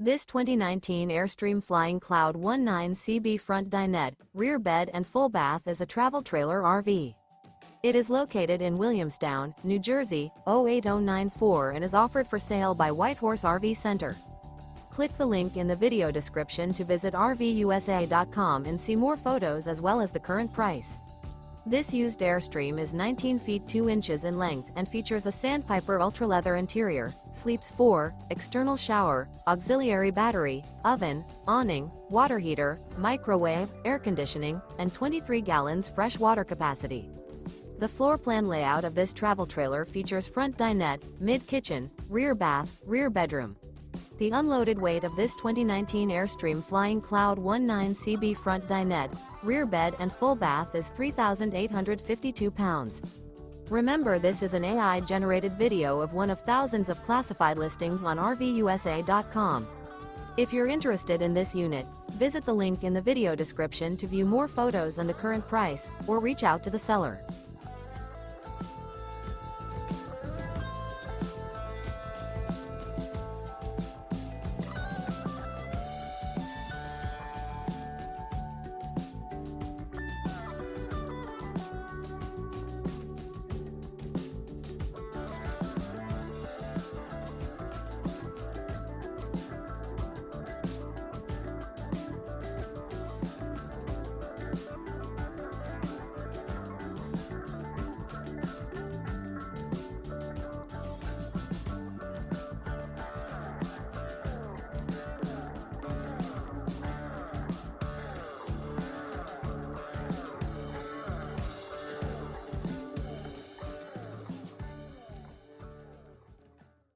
This 2019 Airstream Flying Cloud 19CB Front Dinette, rear bed and full bath is a travel trailer RV. It is located in Williamstown, New Jersey, 08094 and is offered for sale by Whitehorse RV Center. Click the link in the video description to visit RVUSA.com and see more photos as well as the current price. This used Airstream is 19 feet 2 inches in length and features a Sandpiper Ultraleather interior, sleeps 4, external shower, auxiliary battery, oven, awning, water heater, microwave, air conditioning, and 23 gallons fresh water capacity. The floor plan layout of this travel trailer features front dinette, mid-kitchen, rear bath, rear bedroom. The unloaded weight of this 2019 Airstream Flying Cloud 19CB front dinette, rear bed and full bath is 3,852 pounds. Remember, this is an AI-generated video of one of thousands of classified listings on RVUSA.com. If you're interested in this unit, visit the link in the video description to view more photos and the current price, or reach out to the seller.